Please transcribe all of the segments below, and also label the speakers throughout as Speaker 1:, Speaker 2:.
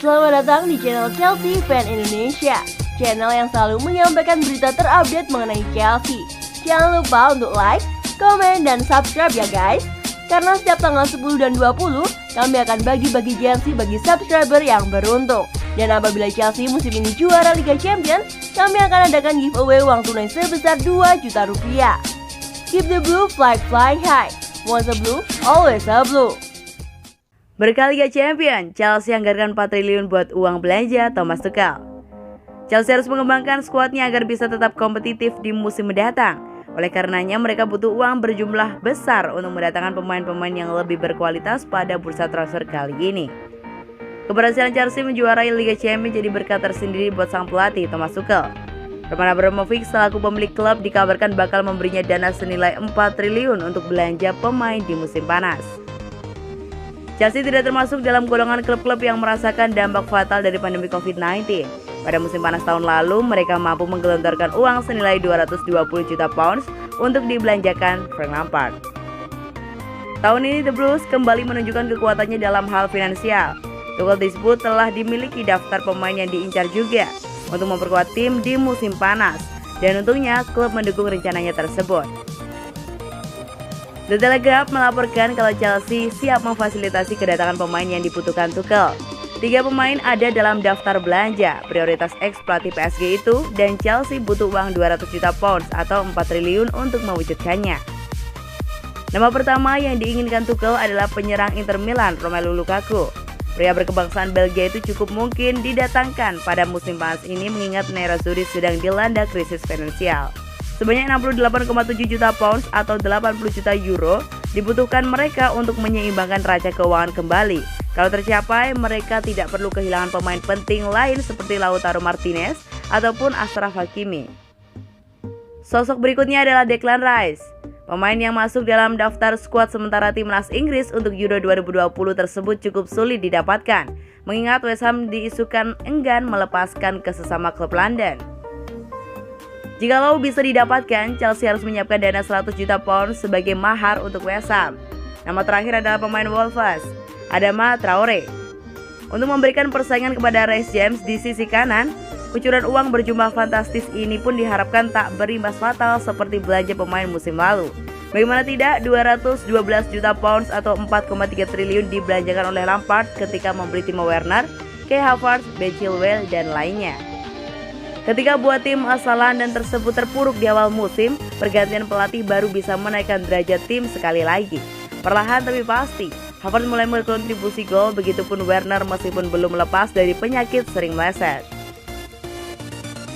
Speaker 1: Selamat datang di channel Chelsea Fan Indonesia, channel yang selalu menyampaikan berita terupdate mengenai Chelsea. Jangan lupa untuk like, komen, dan subscribe ya guys. Karena setiap tanggal 10 dan 20, kami akan bagi-bagi jersey bagi subscriber yang beruntung. Dan apabila Chelsea musim ini juara Liga Champions, kami akan adakan giveaway uang tunai sebesar 2 juta rupiah. Keep the blue flag flying high. Once a blue, always a blue.
Speaker 2: Berkah Liga Champion, Chelsea anggarkan 4 triliun buat uang belanja Thomas Tuchel. Chelsea harus mengembangkan skuadnya agar bisa tetap kompetitif di musim mendatang. Oleh karenanya mereka butuh uang berjumlah besar untuk mendatangkan pemain-pemain yang lebih berkualitas pada bursa transfer kali ini. Keberhasilan Chelsea menjuarai Liga Champions jadi berkah tersendiri buat sang pelatih Thomas Tuchel. Roman Abramovich selaku pemilik klub dikabarkan bakal memberinya dana senilai 4 triliun untuk belanja pemain di musim panas. Chelsea tidak termasuk dalam golongan klub-klub yang merasakan dampak fatal dari pandemi COVID-19. Pada musim panas tahun lalu, mereka mampu menggelontorkan uang senilai 220 juta pounds untuk dibelanjakan Frank Lampard. Tahun ini The Blues kembali menunjukkan kekuatannya dalam hal finansial. Tuchel disebut telah dimiliki daftar pemain yang diincar juga untuk memperkuat tim di musim panas, dan untungnya klub mendukung rencananya tersebut. The Telegraph melaporkan kalau Chelsea siap memfasilitasi kedatangan pemain yang dibutuhkan Tuchel. 3 pemain ada dalam daftar belanja prioritas ex pelatih PSG itu, dan Chelsea butuh uang 200 juta pounds atau 4 triliun untuk mewujudkannya. Nama pertama yang diinginkan Tuchel adalah penyerang Inter Milan Romelu Lukaku. Pria berkebangsaan Belgia itu cukup mungkin didatangkan pada musim panas ini mengingat Nerazzurri sedang dilanda krisis finansial. Sebanyak 68,7 juta pounds atau 80 juta euro dibutuhkan mereka untuk menyeimbangkan raca keuangan kembali. Kalau tercapai, mereka tidak perlu kehilangan pemain penting lain seperti Lautaro Martinez ataupun Achraf Hakimi. Sosok berikutnya adalah Declan Rice. Pemain yang masuk dalam daftar skuad sementara timnas Inggris untuk Euro 2020 tersebut cukup sulit didapatkan, mengingat West Ham diisukan enggan melepaskan ke sesama klub London. Jikalau bisa didapatkan, Chelsea harus menyiapkan dana 100 juta pounds sebagai mahar untuk West Ham. Nama terakhir adalah pemain Wolves, Adama Traore. Untuk memberikan persaingan kepada Reece James di sisi kanan, kucuran uang berjumlah fantastis ini pun diharapkan tak berimbas fatal seperti belanja pemain musim lalu. Bagaimana tidak, 212 juta pounds atau 4,3 triliun dibelanjakan oleh Lampard ketika membeli Timo Werner, Kai Havertz, Ben Chilwell, dan lainnya. Ketika buat tim asal London tersebut terpuruk di awal musim, pergantian pelatih baru bisa menaikkan derajat tim sekali lagi. Perlahan tapi pasti, Havertz mulai berkontribusi gol, begitupun Werner meskipun belum lepas dari penyakit sering meleset.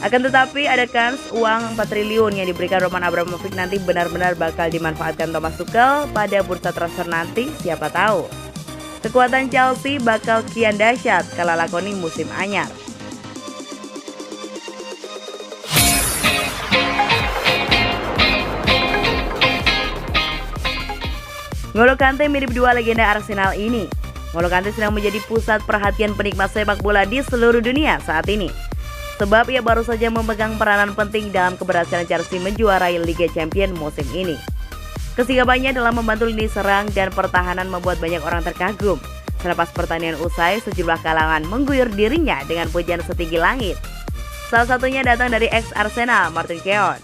Speaker 2: Akan tetapi ada kans uang 4 triliun yang diberikan Roman Abramovich nanti benar-benar bakal dimanfaatkan Thomas Tuchel pada bursa transfer nanti, siapa tahu. Kekuatan Chelsea bakal kian dahsyat kala lakoni musim anyar. N'Golo Kante mirip dua legenda Arsenal ini. N'Golo Kante sedang menjadi pusat perhatian penikmat sepak bola di seluruh dunia saat ini. Sebab ia baru saja memegang peranan penting dalam keberhasilan Chelsea menjuarai Liga Champions musim ini. Kesigapannya dalam membantu lini serang dan pertahanan membuat banyak orang terkagum. Selepas pertandingan usai, sejumlah kalangan mengguyur dirinya dengan pujian setinggi langit. Salah satunya datang dari ex-Arsenal, Martin Keown.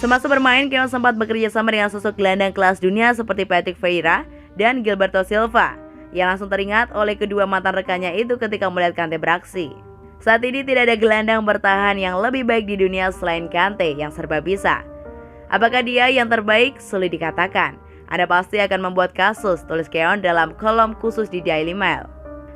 Speaker 2: Semasa bermain, Keown sempat bekerja sama dengan sosok gelandang kelas dunia seperti Patrick Vieira dan Gilberto Silva, yang langsung teringat oleh kedua mantan rekannya itu ketika melihat Kante beraksi. Saat ini tidak ada gelandang bertahan yang lebih baik di dunia selain Kante yang serba bisa. Apakah dia yang terbaik? Sulit dikatakan. Anda pasti akan membuat kasus, tulis Keown dalam kolom khusus di Daily Mail.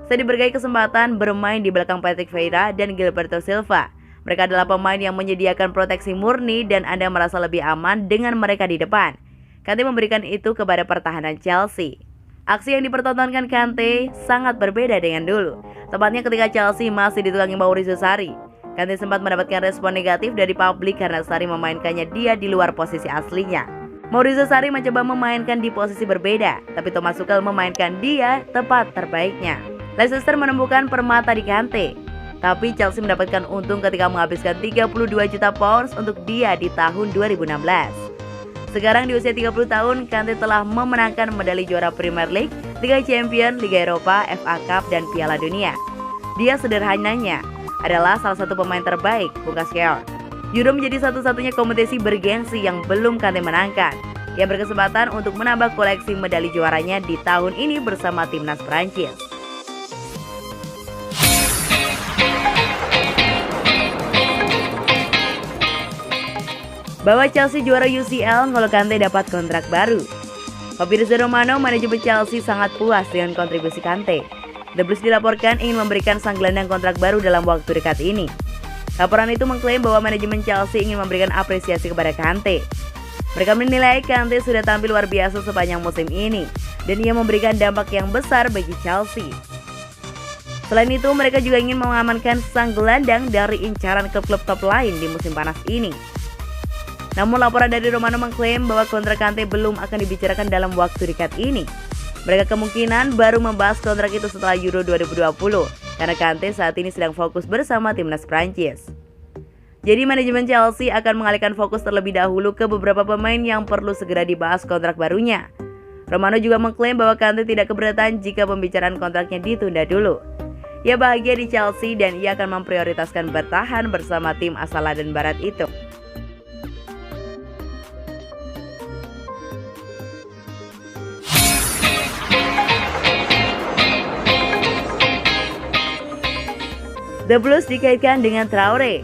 Speaker 2: Saya diberi kesempatan bermain di belakang Patrick Vieira dan Gilberto Silva. Mereka adalah pemain yang menyediakan proteksi murni dan Anda merasa lebih aman dengan mereka di depan. Kante memberikan itu kepada pertahanan Chelsea. Aksi yang dipertontonkan Kante sangat berbeda dengan dulu. Tepatnya ketika Chelsea masih ditukangi Maurizio Sarri. Kante sempat mendapatkan respon negatif dari publik karena Sarri memainkannya dia di luar posisi aslinya. Maurizio Sarri mencoba memainkan di posisi berbeda, tapi Thomas Tuchel memainkan dia tepat terbaiknya. Leicester menemukan permata di Kante. Tapi Chelsea mendapatkan untung ketika menghabiskan 32 juta pounds untuk dia di tahun 2016. Sekarang di usia 30 tahun, Kante telah memenangkan medali juara Premier League, Liga Champions, Liga Eropa, FA Cup, dan Piala Dunia. Dia sederhananya adalah salah satu pemain terbaik, pungkas Keor. Euro menjadi satu-satunya kompetisi bergengsi yang belum Kante menangkan. Ia berkesempatan untuk menambah koleksi medali juaranya di tahun ini bersama timnas Prancis. Bahwa Chelsea juara UCL, N'Golo Kante dapat kontrak baru. Fabrizio Romano, manajemen Chelsea sangat puas dengan kontribusi Kante. The Blues dilaporkan ingin memberikan sang gelandang kontrak baru dalam waktu dekat ini. Laporan itu mengklaim bahwa manajemen Chelsea ingin memberikan apresiasi kepada Kante. Mereka menilai Kante sudah tampil luar biasa sepanjang musim ini, dan ia memberikan dampak yang besar bagi Chelsea. Selain itu, mereka juga ingin mengamankan sang gelandang dari incaran klub-klub top lain di musim panas ini. Namun laporan dari Romano mengklaim bahwa kontrak Kante belum akan dibicarakan dalam waktu dekat ini. Mereka kemungkinan baru membahas kontrak itu setelah Euro 2020, karena Kante saat ini sedang fokus bersama timnas Prancis. Jadi manajemen Chelsea akan mengalihkan fokus terlebih dahulu ke beberapa pemain yang perlu segera dibahas kontrak barunya. Romano juga mengklaim bahwa Kante tidak keberatan jika pembicaraan kontraknya ditunda dulu. Ia bahagia di Chelsea dan ia akan memprioritaskan bertahan bersama tim asal London Barat itu. The Blues dikaitkan dengan Traore.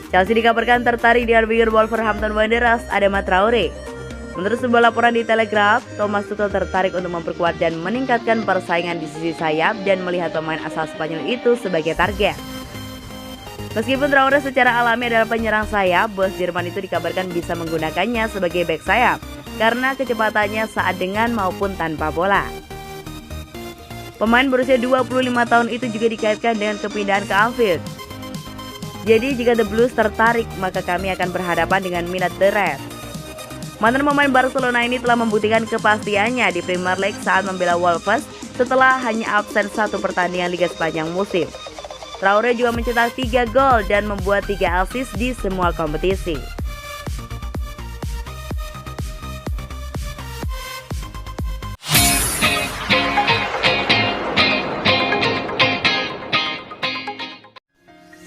Speaker 2: Chelsea dikabarkan tertarik dengan winger Wolverhampton Wanderers Adama Traore. Menurut sebuah laporan di Telegraph, Thomas Tuchel tertarik untuk memperkuat dan meningkatkan persaingan di sisi sayap dan melihat pemain asal Spanyol itu sebagai target. Meskipun Traore secara alami adalah penyerang sayap, bos Jerman itu dikabarkan bisa menggunakannya sebagai bek sayap karena kecepatannya saat dengan maupun tanpa bola. Pemain berusia 25 tahun itu juga dikaitkan dengan kepindahan ke Anfield. Jadi jika The Blues tertarik, maka kami akan berhadapan dengan minat The Reds. Mantan pemain Barcelona ini telah membuktikan kepastiannya di Premier League saat membela Wolves setelah hanya absen satu pertandingan Liga sepanjang musim. Traore juga mencetak 3 gol dan membuat 3 assist di semua kompetisi.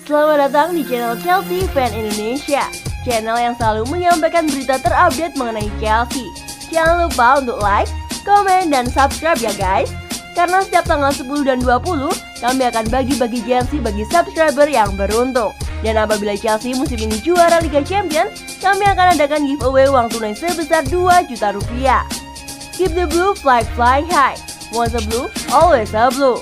Speaker 1: Selamat datang di channel Chelsea Fan Indonesia, channel yang selalu menyampaikan berita terupdate mengenai Chelsea. Jangan lupa untuk like, komen, dan subscribe ya guys. Karena setiap tanggal 10 dan 20, kami akan bagi-bagi jersey bagi subscriber yang beruntung. Dan apabila Chelsea musim ini juara Liga Champions, kami akan adakan giveaway uang tunai sebesar 2 juta rupiah. Keep the blue, fly high. Once a blue, always a blue.